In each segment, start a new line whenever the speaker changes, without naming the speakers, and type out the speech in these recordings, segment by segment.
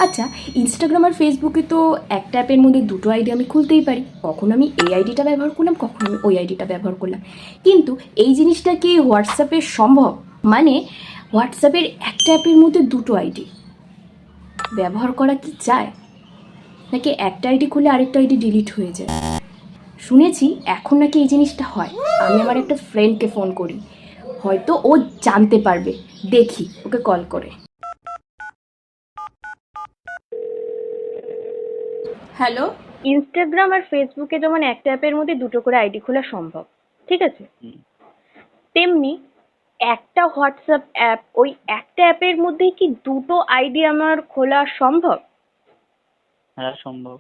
আচ্ছা, ইনস্টাগ্রাম আর ফেসবুকে তো একটা অ্যাপের মধ্যে দুটো আইডি আমি খুলতেই পারি। কখনো আমি এই আইডিটা ব্যবহার করলাম, কখনো আমি ওই আইডিটা ব্যবহার করলাম। কিন্তু এই জিনিসটা কি হোয়াটসঅ্যাপে সম্ভব? মানে হোয়াটসঅ্যাপের একটা অ্যাপের মধ্যে দুটো আইডি ব্যবহার করা কি যায়? নাকি একটা আইডি খুলে আরেকটা আইডি ডিলিট হয়ে যায়? শুনেছি এখন নাকি এই জিনিসটা হয়। আমি আমার একটা ফ্রেন্ডকে ফোন করি, হয়তো ও জানতে পারবে। দেখি ওকে কল করে। হ্যালো। ইনস্টাগ্রাম আর ফেসবুকে যেমন একটা অ্যাপের মধ্যে দুটো করে আইডি খোলা সম্ভব, ঠিক আছে,
হুম,
তেমনি একটা হোয়াটসঅ্যাপ অ্যাপ, ওই একটা অ্যাপের মধ্যে কি দুটো আইডি আমার খোলা সম্ভব?
হ্যাঁ সম্ভব।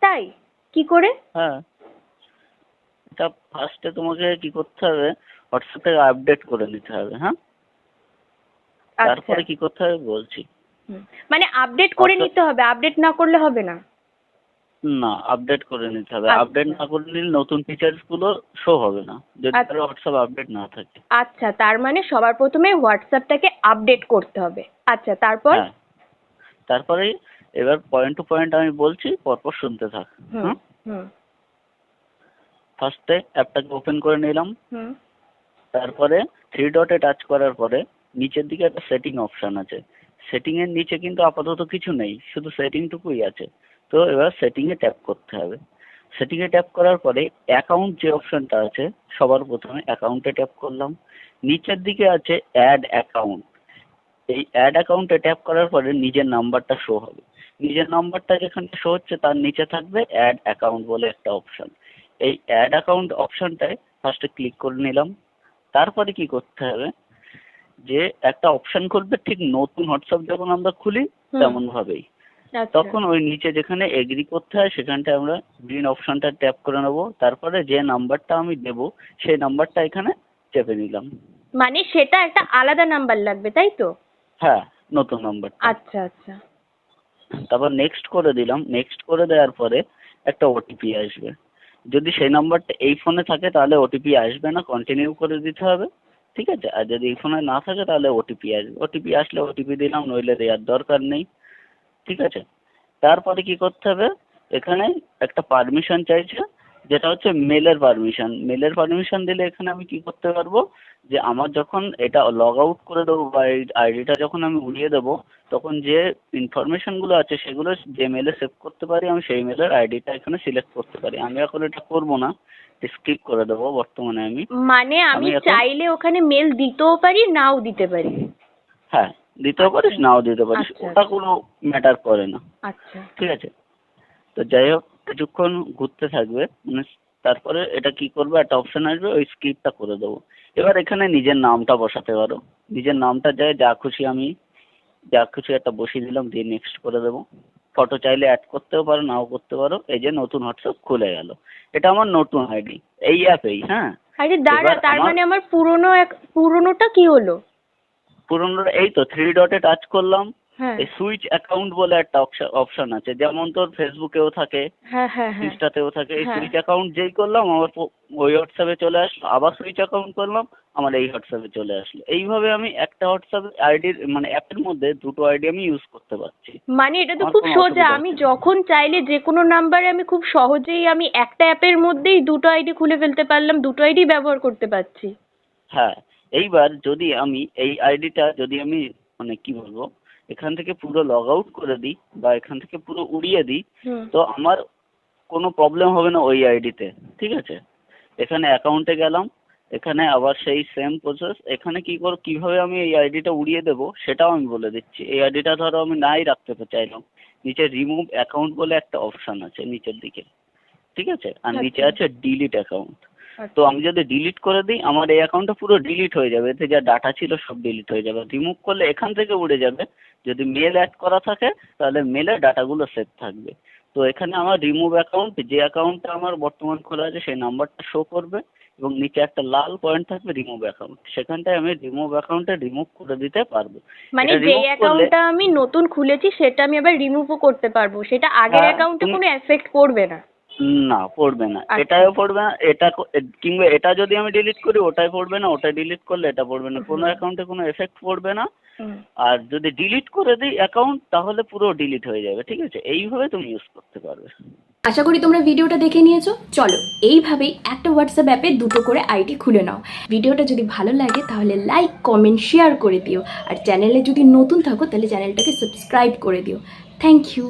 তাই? কি করে?
হ্যাঁ, এটা ফার্স্টে তোমাকে কি করতে হবে, হোয়াটসঅ্যাপটাকে আপডেট করে নিতে হবে। হ্যাঁ,
আচ্ছা।
তারপরে কি করতে হবে বলছি।
মানে আপডেট করে
হোয়াটসঅ্যাপ,
নিতে হবে, আপডেট না করলে হবে না?
না আপডেট করে নিতে হবে। আপডেট
আচ্ছা
না করলে নতুন ফিচার্স গুলো শো হবে না, যদি
আচ্ছা।
হোয়াটসঅ্যাপ আপডেট না থাকে।
আচ্ছা, তার মানে সবার প্রথমে হোয়াটসঅ্যাপটাকে আপডেট করতে হবে। আচ্ছা, তারপর?
হ্যাঁ, তারপরে এবার পয়েন্ট টু পয়েন্ট আমি বলছি, পরপর শুনতে থাক।
হুম
হ্যাঁ,
হুম
ফার্স্টে অ্যাপটাকে ওপেন করে নিলাম।
হুম
তারপরে থ্রি ডটে টাচ করার পরে নিচের দিকে একটা সেটিং অপশন আছে। সেটিং এর নিচে কিন্তু আপাতত কিছু নেই, শুধু সেটিং টুকুই আছে। তো এবার সেটিং এ ট্যাপ করতে হবে। সেটিং এ ট্যাপ করার পরে অ্যাকাউন্ট যে অপশনটা আছে, সবার প্রথমে অ্যাকাউন্টে ট্যাপ করলাম। নিচের দিকে আছে অ্যাড অ্যাকাউন্ট। এই অ্যাড অ্যাকাউন্টে ট্যাপ করার পরে নিজের নাম্বারটা শো হবে। নিজের নাম্বারটা যেখানে শো হচ্ছে তার নিচে থাকবে অ্যাড অ্যাকাউন্ট বলে একটা অপশন। এই অ্যাড অ্যাকাউন্ট অপশনটায় ফার্স্টে ক্লিক করে নিলাম। তারপরে কি করতে হবে, যে একটা অপশন খুলবে ঠিক নতুন হোয়াটসঅ্যাপ যখন আমরা খুলি
হুম।
তেমন ভাবেই।
আচ্ছা
তখন ওই নিচে যেখানে এগ্রি করতে হয় সেখানটায় আমরা গ্রিন অপশনটা ট্যাপ করে নেবো। তারপরে যে নাম্বারটা আমি দেবো সেই নাম্বারটা এখানে চেপে নিলাম।
মানে সেটা একটা আলাদা নাম্বার লাগবে, তাই তো?
হ্যাঁ, নতুন নাম্বারটা।
আচ্ছা আচ্ছা।
তারপর নেক্সট করে দিলাম। নেক্সট করে দেওয়ার পরে একটা ওটিপি আসবে। যদি সেই নাম্বারটা এই ফোনে থাকে তাহলে ওটিপি আসবে না, কন্টিনিউ করে দিতে হবে। ঠিক আছে, আর যদি এই ফোনে না থাকে তাহলে ওটিপি আসবে। ওটিপি আসলে ওটিপি দিলাম, নইলে দেওয়ার দরকার নেই। ঠিক আছে, তারপরে কি করতে হবে, এখানে একটা পারমিশন চাইছে, যেটা হচ্ছে মেলের পারমিশন। মেলের পারমিশন দিলে এখানে আমি কি করতে পারবো, যে আমার যখন এটা লগ আউট করে দেবো বা এই আইডিটা যখন আমি উড়িয়ে দেবো, তখন যে ইনফরমেশন গুলো আছে সেগুলো যে মেলে সেভ করতে পারি আমি, সেই মেলের আইডিটা এখানে সিলেক্ট করতে পারি। আমি এখন এটা করবো না, স্কিপ করে দেবো বর্তমানে। আমি
মানে আমি
আমি এখন,
চাইলে ওখানে মেল দিতেও পারি, নাও দিতে পারি?
হ্যাঁ, দিতেও পারিস
আচ্ছা
নাও দিতে পারিস,
আচ্ছা
ওটা কোনো ম্যাটার করে না।
আচ্ছা।
ঠিক আছে, তো যাই হোক, কিছুক্ষণ ঘুরতে থাকবে, মানে তারপরে এটা কি করবে, একটা অপশন আসবে, ওই স্কিপটা করে দেবো। এবার এখানে নিজের নামটা বসাতে পারো। নিজের নামটা যা খুশি আমি যা খুশি একটা বসিয়ে দিলাম, দিয়ে নেক্সট করে দেবো। ফটো চাইলে অ্যাড করতেও পারো, নাও করতে পারো। এই যে নতুন হোয়াটসঅ্যাপ খুলে গেল, এটা আমার নতুন আইডি এই অ্যাপেই। হ্যাঁ,
আরে দাঁড়া,
এবার
তার
আমার
মানে আমার পুরনোটা কি হলো?
পুরনো এই তো থ্রি ডটে টাচ করলাম।
হ্যাঁ
এই সুইচ অ্যাকাউন্ট বলে একটা অপশন আছে, যেমন তোর ফেসবুকেও থাকে,
হ্যাঁ হ্যাঁ হ্যাঁ
ইনস্টাতেও থাকে। এই
হ্যাঁ।
সুইচ অ্যাকাউন্ট যেই করলাম আমার ওই হোয়াটসঅ্যাপে চলে আসলো, আবার সুইচ অ্যাকাউন্ট করলাম আমার এই হোয়াটসঅ্যাপে চলে আসলো। এইভাবে আমি একটা হোয়াটসঅ্যাপ আইডির মানে অ্যাপের মধ্যে দুটো আইডি আমি ইউজ করতে পারছি।
মানে এটা তো
আমার
খুব
কোনো
সোজা,
অসুবিধা
আমি
হচ্ছে না।
যখন চাইলে যে কোনো নাম্বারে আমি খুব সহজেই আমি একটা অ্যাপের মধ্যেই দুটো আইডি খুলে ফেলতে পারলাম, দুটো আইডি ব্যবহার করতে পারছি।
হ্যাঁ, এইবার যদি আমি এই আইডিটা যদি আমি মানে কি বলবো, এখান থেকে পুরো লগ আউট করে দিই বা এখান থেকে পুরো উড়িয়ে দিই,
হুম।
তো আমার কোনো প্রবলেম হবে না ওই আইডিতে। ঠিক আছে, এখানে অ্যাকাউন্টে গেলাম, এখানে আবার সেই সেম প্রসেস। এখানে কিভাবে আমি এই আইডিটা উড়িয়ে দেবো সেটাও আমি বলে দিচ্ছি। এই আইডিটা ধরো আমি নাই রাখতে চাইলাম, নিচে রিমুভ অ্যাকাউন্ট বলে একটা অপশন আছে নিচের দিকে। ঠিক আছে, আর নিচে
আচ্ছা
আছে ডিলিট অ্যাকাউন্ট। তো
আচ্ছা।
আমি যদি ডিলিট করে দিই আমার এই অ্যাকাউন্টটা পুরো ডিলিট হয়ে যাবে, এতে যা ডাটা ছিল সব ডিলিট হয়ে যাবে। রিমুভ করলে এখান থেকে উড়ে যাবে। যদি মেল অ্যাড করা থাকে তাহলে মেলে ডাটাগুলো সেভ থাকবে। তো এখানে আমার রিমুভ অ্যাকাউন্ট, যে অ্যাকাউন্টটা আমার বর্তমান খোলা আছে সেই নাম্বারটা শো করবে, এবং নিচে একটা লাল পয়েন্ট থাকবে রিমুভ অ্যাকাউন্ট, সেখানটায় আমি রিমুভ অ্যাকাউন্টে রিমুভ করে দিতে পারবো।
মানে
এটা
যেই
রিমুভ করলে,
অ্যাকাউন্টটা আমি নতুন খুলেছি সেটা আমি আবার রিমুভও করতে পারবো, সেটা আগের
হ্যাঁ
অ্যাকাউন্টে
তুমি,
কোনো এফেক্ট করবে না?
না, পড়বে না,
আচ্ছা।
এটাও পড়বে না, কিংবা এটা যদি আমি ডিলিট করি ওটাই পড়বে না, ওটা ডিলিট করলে এটা পড়বে না, কোনো অ্যাকাউন্টে কোনো এফেক্ট পড়বে না। আর যদি ডিলিট করে দিই অ্যাকাউন্ট তাহলে পুরো ডিলিট হয়ে যাবে, ঠিক আছে? এইভাবে তুমি ইউজ করতে পারবে।
আশা করি তোমরা ভিডিওটা দেখে নিয়েছো। চলো এইভাবেই একটা হোয়াটসঅ্যাপ অ্যাপে দুটো করে আইডি খুলে নাও। ভিডিওটা যদি ভালো লাগে তাহলে লাইক, কমেন্ট, শেয়ার করে দিও। আর চ্যানেলে যদি নতুন থাকো তাহলে চ্যানেলটাকে সাবস্ক্রাইব করে দিও। Thank you.